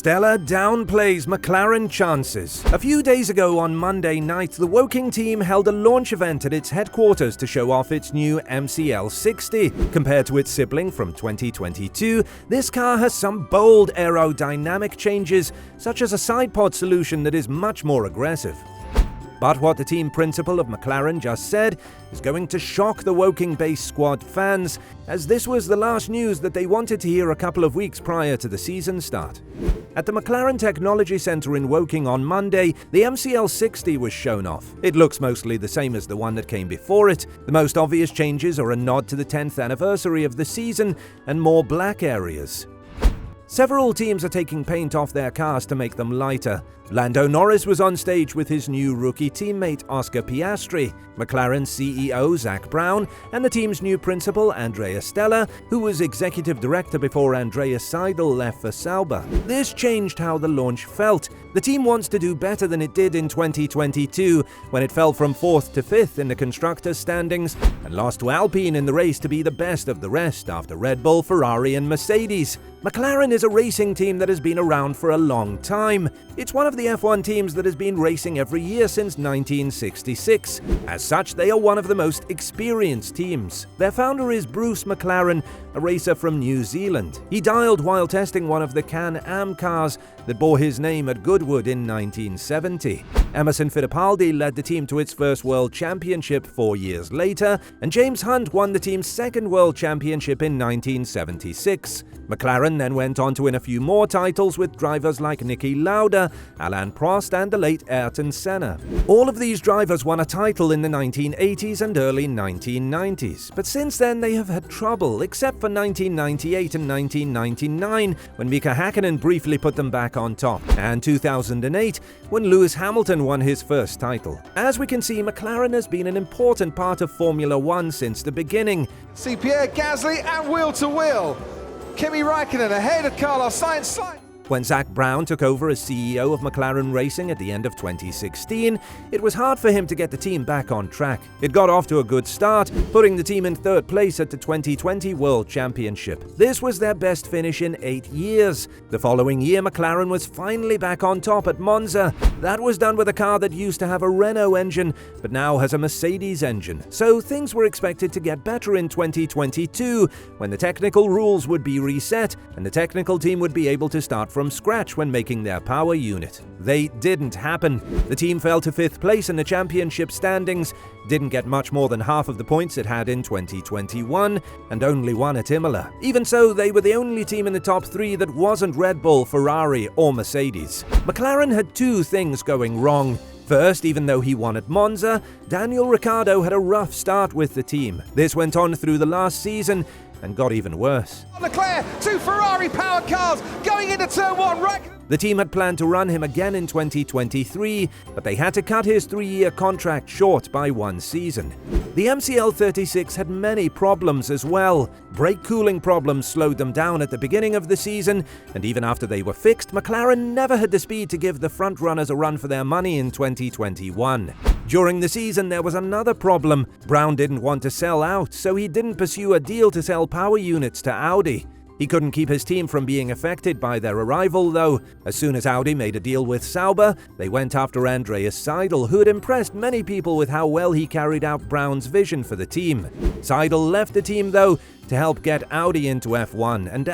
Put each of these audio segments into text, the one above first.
Stella downplays McLaren chances. A few days ago on Monday night, the Woking team held a launch event at its headquarters to show off its new MCL60. Compared to its sibling from 2022, this car has some bold aerodynamic changes, such as a side pod solution that is much more aggressive. But what the team principal of McLaren just said is going to shock the Woking-based squad fans, as this was the last news that they wanted to hear a couple of weeks prior to the season start. At the McLaren Technology Centre in Woking on Monday, the MCL60 was shown off. It looks mostly the same as the one that came before it. The most obvious changes are a nod to the 10th anniversary of the season and more black areas. Several teams are taking paint off their cars to make them lighter. Lando Norris was on stage with his new rookie teammate Oscar Piastri, McLaren's CEO Zak Brown, and the team's new principal Stella, who was executive director before Andreas Seidl left for Sauber. This changed how the launch felt. The team wants to do better than it did in 2022, when it fell from 4th to 5th in the constructors' standings and lost to Alpine in the race to be the best of the rest after Red Bull, Ferrari and Mercedes. McLaren is a racing team that has been around for a long time. It's one of the F1 teams that has been racing every year since 1966. As such, they are one of the most experienced teams. Their founder is Bruce McLaren, a racer from New Zealand. He died while testing one of the Can-Am cars that bore his name at Goodwood in 1970. Emerson Fittipaldi led the team to its first World Championship 4 years later, and James Hunt won the team's second World Championship in 1976. McLaren then went on to win a few more titles with drivers like Niki Lauda, Alain Prost and the late Ayrton Senna. All of these drivers won a title in the 1980s and early 1990s, but since then they have had trouble, except for 1998 and 1999, when Mika Hakkinen briefly put them back on top, and 2008, when Lewis Hamilton won his first title. As we can see, McLaren has been an important part of Formula One since the beginning. See Pierre Gasly and wheel to wheel. Kimi Raikkonen ahead of Carlos Sainz. When Zak Brown took over as CEO of McLaren Racing at the end of 2016, it was hard for him to get the team back on track. It got off to a good start, putting the team in 3rd place at the 2020 World Championship. This was their best finish in 8 years. The following year, McLaren was finally back on top at Monza. That was done with a car that used to have a Renault engine, but now has a Mercedes engine. So things were expected to get better in 2022, when the technical rules would be reset, and the technical team would be able to start from scratch when making their power unit. They didn't happen. The team fell to 5th place in the championship standings, didn't get much more than half of the points it had in 2021, and only won at Imola. Even so, they were the only team in the top 3 that wasn't Red Bull, Ferrari or Mercedes. McLaren had 2 things going wrong. First, even though he won at Monza, Daniel Ricciardo had a rough start with the team. This went on through the last season and got even worse. Leclerc, 2 Ferrari-powered cars going into turn 1. The team had planned to run him again in 2023, but they had to cut his 3-year contract short by 1 season. The MCL36 had many problems as well. Brake cooling problems slowed them down at the beginning of the season, and even after they were fixed, McLaren never had the speed to give the front-runners a run for their money in 2021. During the season, there was another problem. Brown didn't want to sell out, so he didn't pursue a deal to sell power units to Audi. He couldn't keep his team from being affected by their arrival, though. As soon as Audi made a deal with Sauber, they went after Andreas Seidl, who had impressed many people with how well he carried out Brown's vision for the team. Seidl left the team, though, to help get Audi into F1, and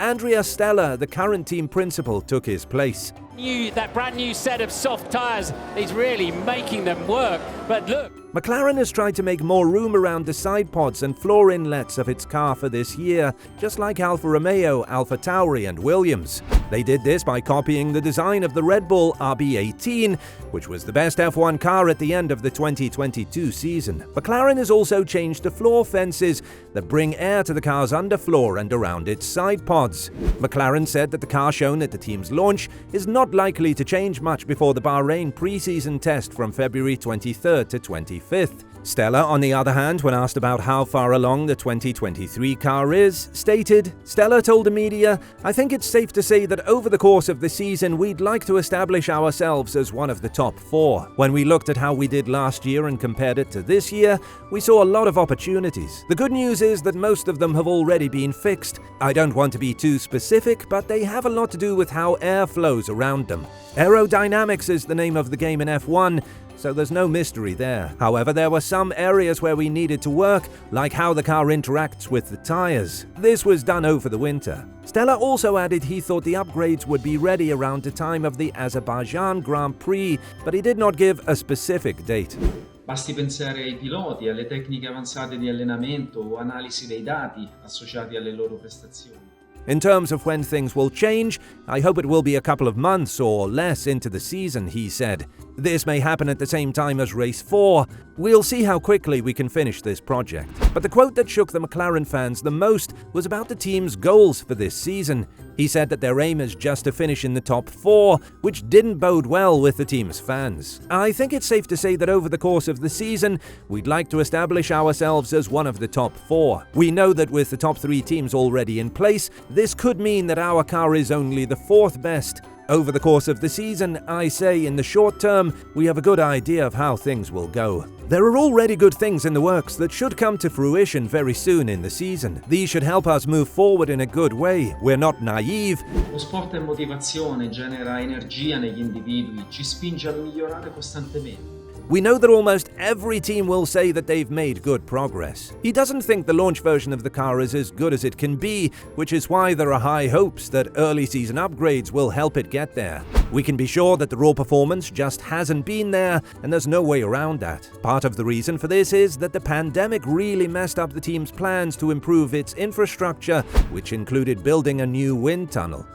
Stella, the current team principal, took his place. That brand new set of soft tyres is really making them work, but look. McLaren has tried to make more room around the side pods and floor inlets of its car for this year, just like Alfa Romeo, AlphaTauri and Williams. They did this by copying the design of the Red Bull RB18, which was the best F1 car at the end of the 2022 season. McLaren has also changed the floor fences that bring air to the car's underfloor and around its side pods. McLaren said that the car shown at the team's launch is not likely to change much before the Bahrain pre-season test from February 23rd to 25th. Stella, on the other hand, when asked about how far along the 2023 car is, stated, Stella told the media, "I think it's safe to say that over the course of the season we'd like to establish ourselves as one of the top 4. When we looked at how we did last year and compared it to this year, we saw a lot of opportunities. The good news is that most of them have already been fixed. I don't want to be too specific, but they have a lot to do with how air flows around them. Aerodynamics is the name of the game in F1, so there's no mystery there. However, there were some areas where we needed to work, like how the car interacts with the tires. This was done over the winter." Stella also added he thought the upgrades would be ready around the time of the Azerbaijan Grand Prix, but he did not give a specific date. Basti pensare ai piloti, alle tecniche avanzate di allenamento o analisi dei dati associati alle loro prestazioni. In terms of when things will change, I hope it will be a couple of months or less into the season, he said. This may happen at the same time as Race 4. We'll see how quickly we can finish this project. But the quote that shook the McLaren fans the most was about the team's goals for this season. He said that their aim is just to finish in the top 4, which didn't bode well with the team's fans. "I think it's safe to say that over the course of the season, we'd like to establish ourselves as one of the top 4. We know that with the top 3 teams already in place, this could mean that our car is only the 4th best. Over the course of the season, I say in the short term, we have a good idea of how things will go. There are already good things in the works that should come to fruition very soon in the season. These should help us move forward in a good way. We're not naive." Lo sport è motivazione, genera energia negli individui, ci spinge a migliorare costantemente. "We know that almost every team will say that they've made good progress." He doesn't think the launch version of the car is as good as it can be, which is why there are high hopes that early season upgrades will help it get there. "We can be sure that the raw performance just hasn't been there, and there's no way around that. Part of the reason for this is that the pandemic really messed up the team's plans to improve its infrastructure, which included building a new wind tunnel."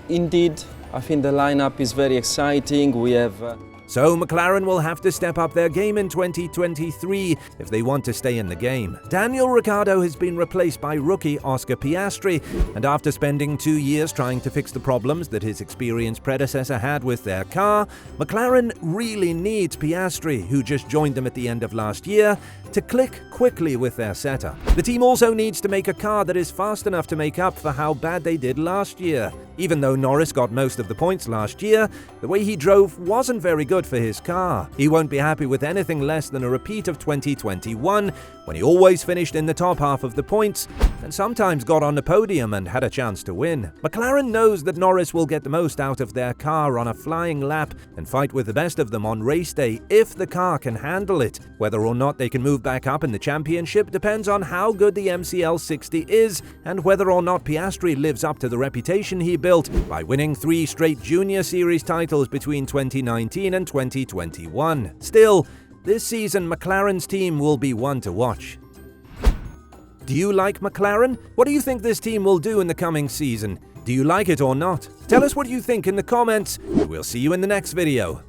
Indeed, I think the lineup is very exciting. We have So McLaren will have to step up their game in 2023 if they want to stay in the game. Daniel Ricciardo has been replaced by rookie Oscar Piastri, and after spending 2 years trying to fix the problems that his experienced predecessor had with their car, McLaren really needs Piastri, who just joined them at the end of last year, to click quickly with their setup. The team also needs to make a car that is fast enough to make up for how bad they did last year. Even though Norris got most of the points last year, the way he drove wasn't very good for his car. He won't be happy with anything less than a repeat of 2021, when he always finished in the top half of the points and sometimes got on the podium and had a chance to win. McLaren knows that Norris will get the most out of their car on a flying lap and fight with the best of them on race day if the car can handle it. Whether or not they can move back up in the championship depends on how good the MCL 60 is and whether or not Piastri lives up to the reputation he built by winning 3 straight Junior Series titles between 2019 and 2021. Still, this season McLaren's team will be one to watch. Do you like McLaren? What do you think this team will do in the coming season? Do you like it or not? Tell us what you think in the comments, and we'll see you in the next video.